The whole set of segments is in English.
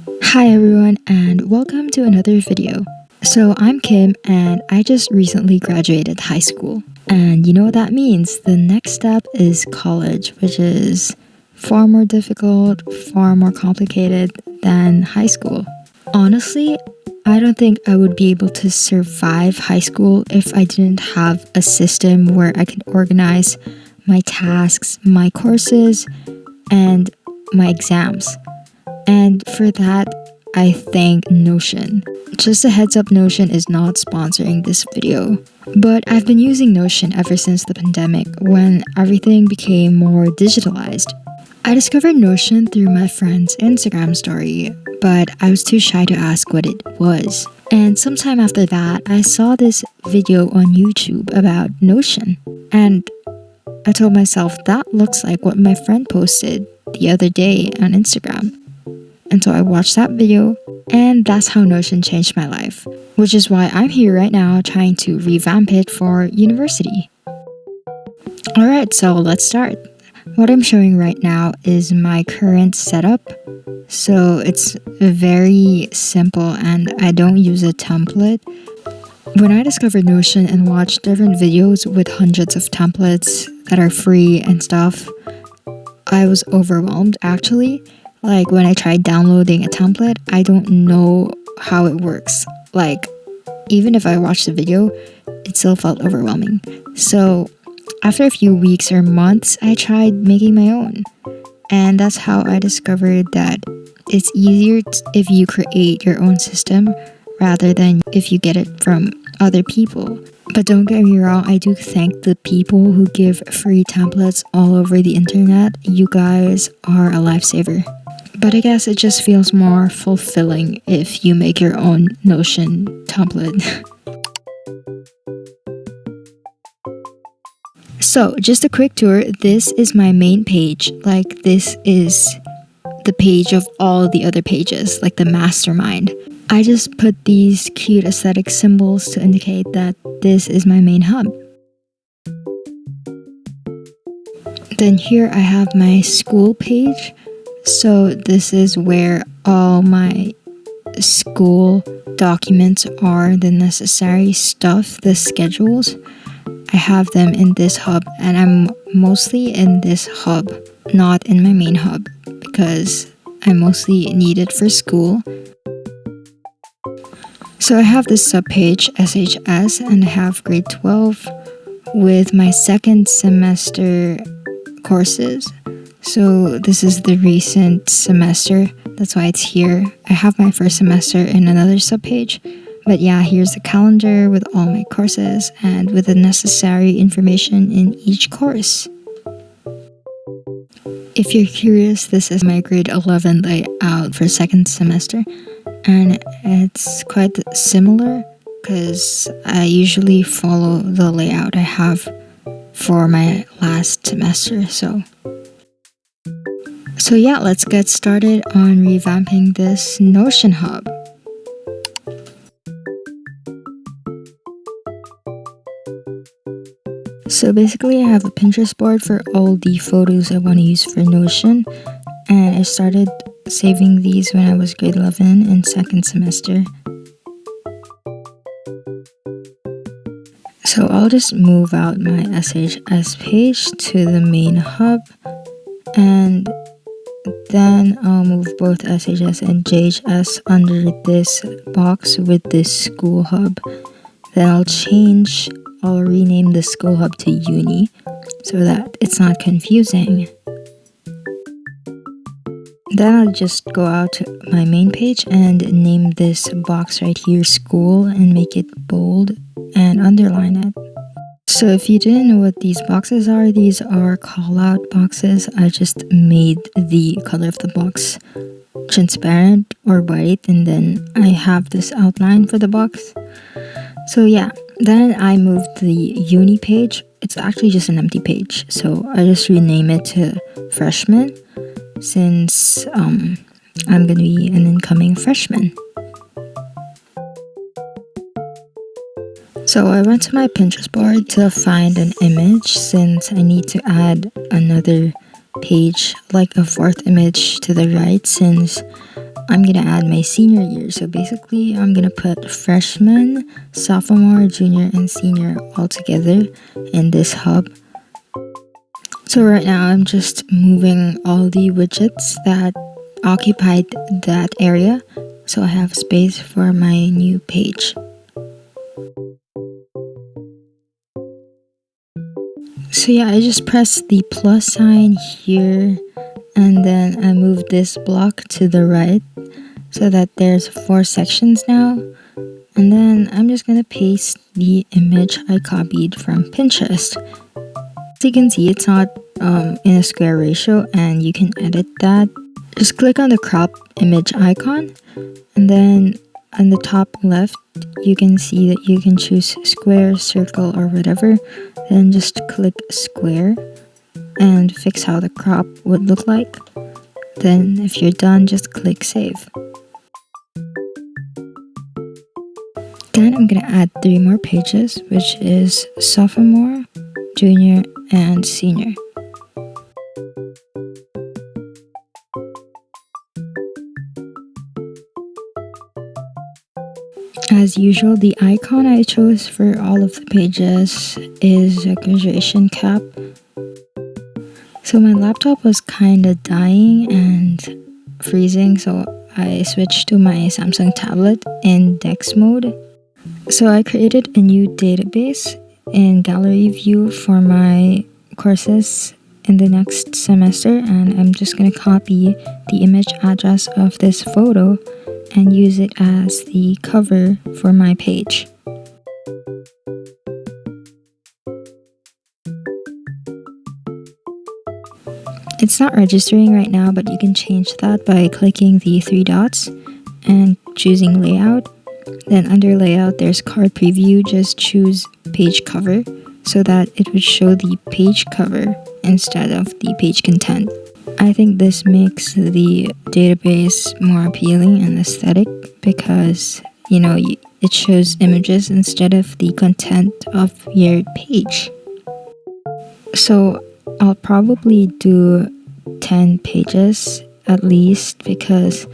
Hi everyone and welcome to another video. So I'm Kim and I just recently graduated high school. And you know what that means? The next step is college, which is far more difficult, far more complicated than high school. Honestly, I don't think I would be able to survive high school if I didn't have a system where I can organize my tasks, my courses, and my exams. And for that, I thank Notion. Just a heads up, Notion is not sponsoring this video. But I've been using Notion ever since the pandemic when everything became more digitalized. I discovered Notion through my friend's Instagram story, but I was too shy to ask what it was. And sometime after that, I saw this video on YouTube about Notion. And I told myself that looks like what my friend posted the other day on Instagram. And so I watched that video, and that's how Notion changed my life, which is why I'm here right now trying to revamp it for university. Alright, so let's start. What I'm showing right now is my current setup. So it's very simple and I don't use a template. When I discovered Notion and watched different videos with hundreds of templates that are free and stuff, I was overwhelmed actually. Like when I tried downloading a template, I don't know how it works. Like even if I watched the video, it still felt overwhelming. So after a few weeks or months, I tried making my own. And that's how I discovered that it's easier if you create your own system rather than if you get it from other people. But don't get me wrong, I do thank the people who give free templates all over the internet. You guys are a lifesaver. But I guess it just feels more fulfilling if you make your own Notion template. So, just a quick tour. This is my main page. Like, this is the page of all the other pages, like the mastermind. I just put these cute aesthetic symbols to indicate that this is my main hub. Then here I have my school page. So this is where all my school documents are, the necessary stuff, the schedules. I have them in this hub and I'm mostly in this hub, not in my main hub because I mostly need it for school. So I have this subpage SHS and I have grade 12 with my second semester courses. So this is the recent semester, that's why it's here. I have my first semester in another subpage. But yeah, here's the calendar with all my courses and with the necessary information in each course. If you're curious, this is my grade 11 layout for second semester. And it's quite similar because I usually follow the layout I have for my last semester. So yeah, let's get started on revamping this Notion hub. So basically I have a Pinterest board for all the photos I want to use for Notion, and I started saving these when I was grade 11 in second semester. So I'll just move out my SHS page to the main hub, and then I'll move both SHS and JHS under this box with this school hub. Then I'll rename the school hub to Uni so that it's not confusing. Then I'll just go out to my main page and name this box right here School and make it bold and underline it. So if you didn't know what these boxes are, these are call out boxes. I just made the color of the box transparent or white, and then I have this outline for the box. So yeah, then I moved the Uni page. It's actually just an empty page, so I just rename it to Freshman since I'm gonna be an incoming freshman. So I went to my Pinterest board to find an image since I need to add another page, like a fourth image to the right, since I'm gonna add my senior year. So basically, I'm gonna put freshman, sophomore, junior, and senior all together in this hub. So right now, I'm just moving all the widgets that occupied that area, so I have space for my new page. So yeah, I just press the plus sign here, and then I move this block to the right so that there's 4 sections now. And then I'm just gonna paste the image I copied from Pinterest. As you can see, it's not in a square ratio, and you can edit that. Just click on the crop image icon, and then on the top left, you can see that you can choose square, circle, or whatever. Then just click square and fix how the crop would look like. Then if you're done, just click save. Then I'm gonna add 3 more pages, which is sophomore, junior, and senior. As usual, the icon I chose for all of the pages is a graduation cap. So my laptop was kinda dying and freezing, so I switched to my Samsung tablet in Dex mode. So I created a new database in gallery view for my courses in the next semester, and I'm just gonna copy the image address of this photo and use it as the cover for my page. It's not registering right now, but you can change that by clicking the 3 dots and choosing layout. Then under layout, there's card preview. Just choose page cover so that it would show the page cover instead of the page content. I think this makes the database more appealing and aesthetic because, it shows images instead of the content of your page. So I'll probably do 10 pages at least because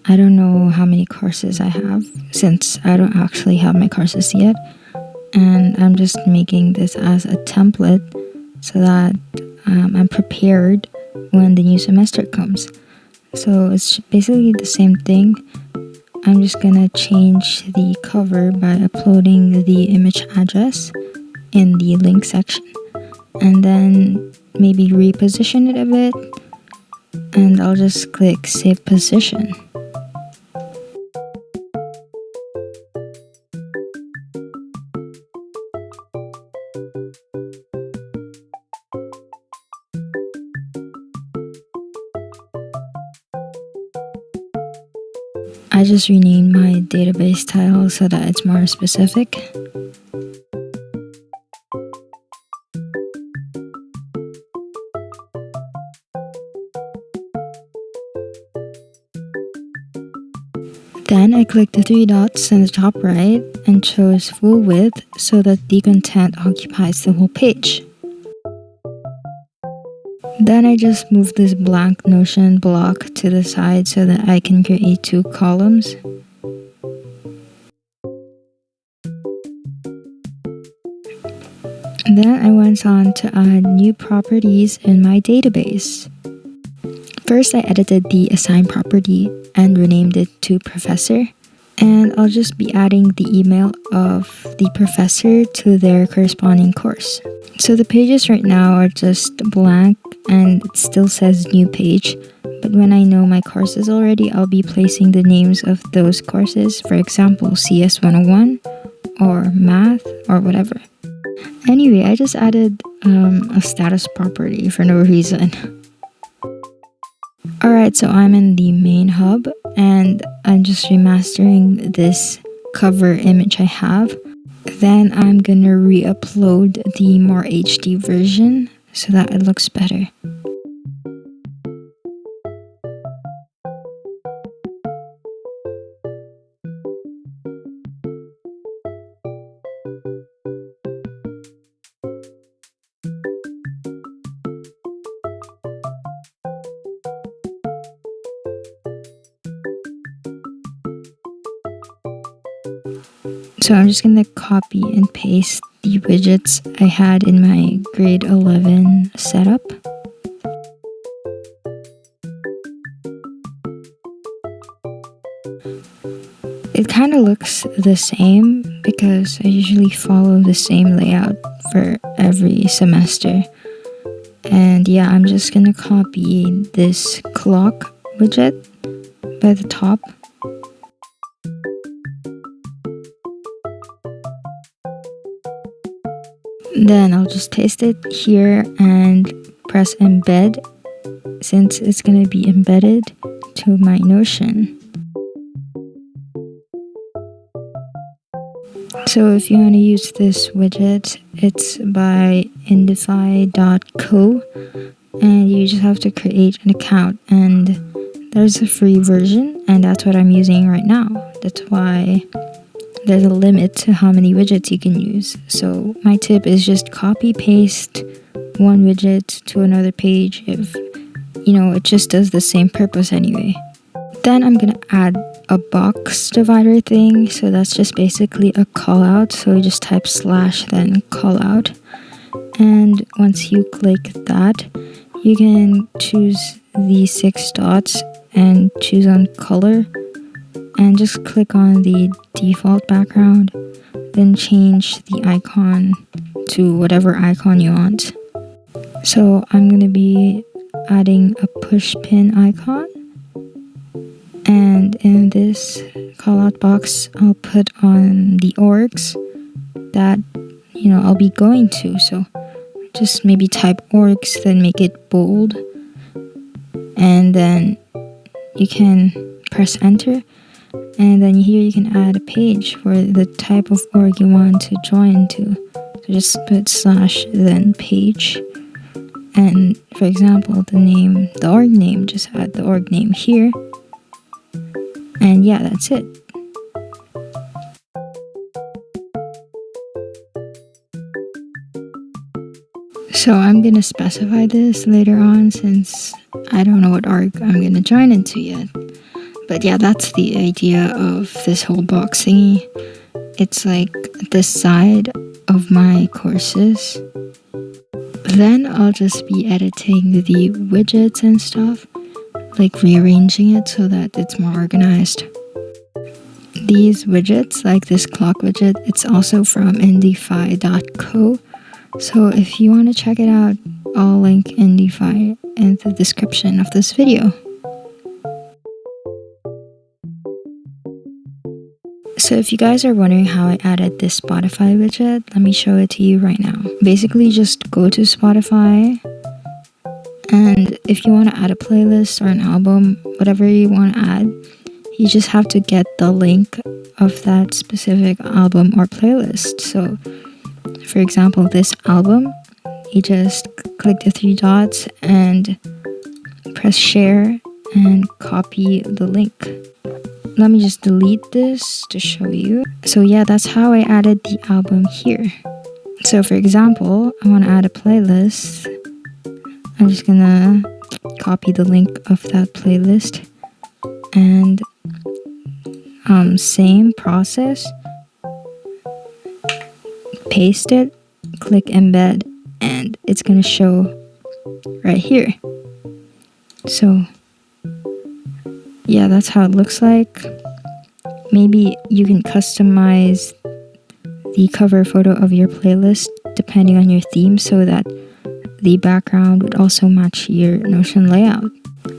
I don't know how many courses I have since I don't actually have my courses yet. And I'm just making this as a template so that I'm prepared when the new semester comes. So it's basically the same thing. I'm just gonna change the cover by uploading the image address in the link section and then maybe reposition it a bit, and I'll just click save position. I just renamed my database title so that it's more specific. Then I click the 3 dots in the top right and chose full width so that the content occupies the whole page. Then I just move this blank Notion block to the side so that I can create 2 columns. Then I went on to add new properties in my database. First, I edited the assign property and renamed it to professor. And I'll just be adding the email of the professor to their corresponding course. So the pages right now are just blank and it still says new page. But when I know my courses already, I'll be placing the names of those courses, for example, CS 101 or math or whatever. Anyway, I just added a status property for no reason. Alright, so I'm in the main hub and I'm just remastering this cover image I have. Then I'm gonna re-upload the more HD version so that it looks better. So I'm just gonna copy and paste the widgets I had in my grade 11 setup. It kind of looks the same because I usually follow the same layout for every semester. And yeah, I'm just gonna copy this clock widget by the top. Then I'll just paste it here and press embed since it's gonna be embedded to my Notion. So if you want to use this widget, it's by indify.co and you just have to create an account, and there's a free version and that's what I'm using right now. That's why there's a limit to how many widgets you can use. So my tip is just copy paste one widget to another page if it just does the same purpose anyway. Then I'm gonna add a box divider thing, so that's just basically a call out. So you just type slash then call out, and once you click that, you can choose the 6 dots and choose on color and just click on the default background, then change the icon to whatever icon you want. So I'm gonna be adding a push pin icon, and in this callout box I'll put on the orgs that I'll be going to. So just maybe type orgs, then make it bold, and then you can press enter, and then here you can add a page for the type of org you want to join to. So just put slash then page, and for example the org name, just add the org name here. And yeah, that's it. So I'm gonna specify this later on since I don't know what org I'm gonna join into yet. But yeah, that's the idea of this whole box thingy. It's like the side of my courses. Then I'll just be editing the widgets and stuff, like rearranging it so that it's more organized. These widgets, like this clock widget, it's also from indify.co. So if you want to check it out, I'll link Indify in the description of this video. So if you guys are wondering how I added this Spotify widget, let me show it to you right now. Basically, just go to Spotify, and if you want to add a playlist or an album, whatever you want to add, you just have to get the link of that specific album or playlist. So for example, this album, you just click the 3 dots and press share and copy the link. Let me just delete this to show you. So yeah, that's how I added the album here. So for example, I want to add a playlist. I'm just gonna copy the link of that playlist, and same process, paste it, click embed, and it's gonna show right here. So yeah, that's how it looks like. Maybe you can customize the cover photo of your playlist depending on your theme so that the background would also match your Notion layout.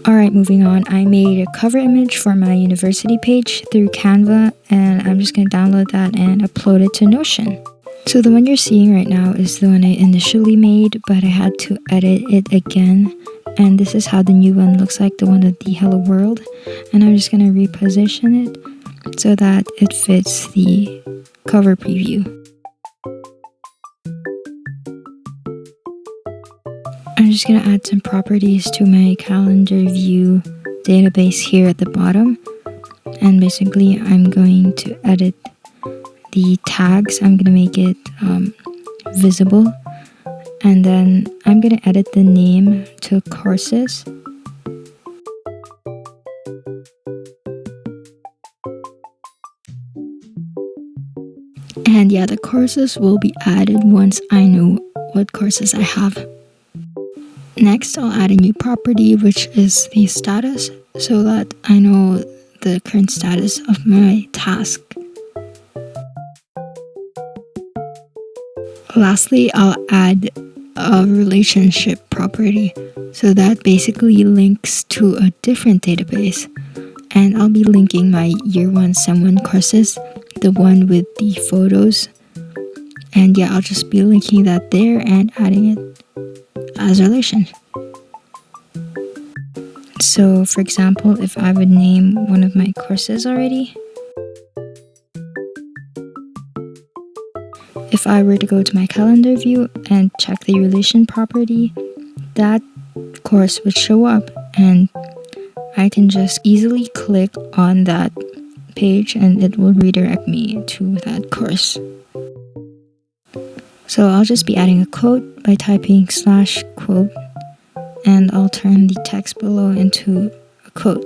Alright, moving on. I made a cover image for my university page through Canva, and I'm just going to download that and upload it to Notion. So the one you're seeing right now is the one I initially made, but I had to edit it again. And this is how the new one looks like, the one with the hello world. And I'm just going to reposition it so that it fits the cover preview. I'm just going to add some properties to my calendar view database here at the bottom. And basically, I'm going to edit the tags. I'm going to make it visible. And then I'm going to edit the name to courses. And yeah, the courses will be added once I know what courses I have. Next, I'll add a new property, which is the status, so that I know the current status of my task. Lastly, I'll add a relationship property, so that basically links to a different database. And I'll be linking my year 1 Sem 1 courses, the one with the photos. And yeah, I'll just be linking that there and adding it as a relation. So for example, if I would name one of my courses already, if I were to go to my calendar view and check the relation property, that course would show up, and I can just easily click on that page and it will redirect me to that course. So I'll just be adding a quote by typing /quote, and I'll turn the text below into a quote.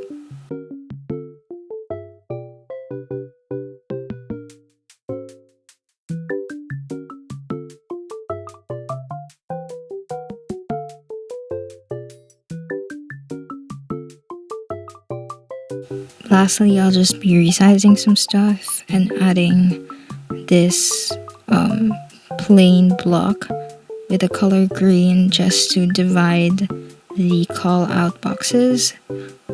Lastly, I'll just be resizing some stuff and adding this plain block with the color green just to divide the call out boxes.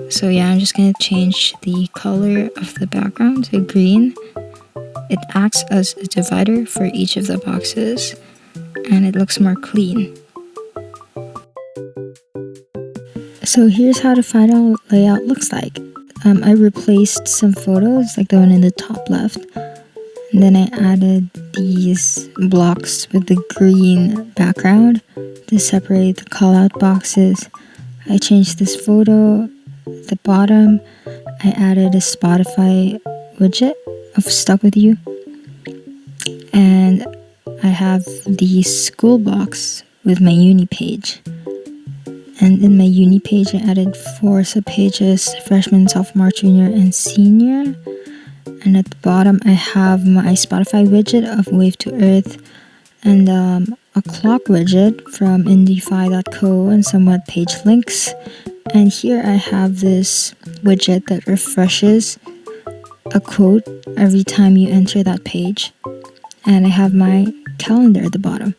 So yeah, I'm just going to change the color of the background to green. It acts as a divider for each of the boxes and it looks more clean. So here's how the final layout looks like. I replaced some photos, like the one in the top left, and then I added these blocks with the green background to separate the call out boxes. I changed this photo at the bottom. I added a Spotify widget of Stuck With You, and I have the school box with my uni page. And in my uni page, I added 4 subpages: freshman, sophomore, junior, and senior. And at the bottom, I have my Spotify widget of Wave to Earth, and a clock widget from indiefi.co and some web page links. And here I have this widget that refreshes a quote every time you enter that page. And I have my calendar at the bottom.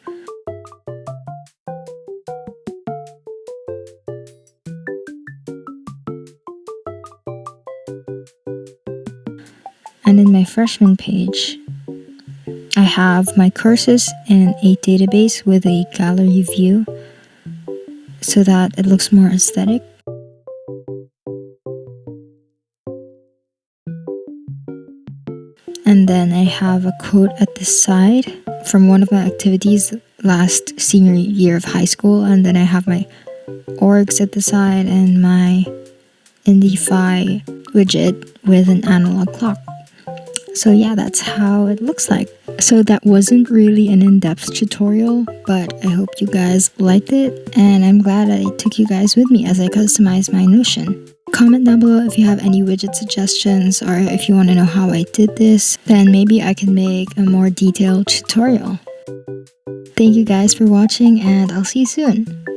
And in my freshman page, I have my courses in a database with a gallery view so that it looks more aesthetic. And then I have a quote at the side from one of my activities last senior year of high school. And then I have my orgs at the side and my indiefi widget with an analog clock. So yeah, that's how it looks like. So that wasn't really an in-depth tutorial, but I hope you guys liked it, and I'm glad I took you guys with me as I customized my Notion. Comment down below if you have any widget suggestions, or if you want to know how I did this, then maybe I can make a more detailed tutorial. Thank you guys for watching, and I'll see you soon.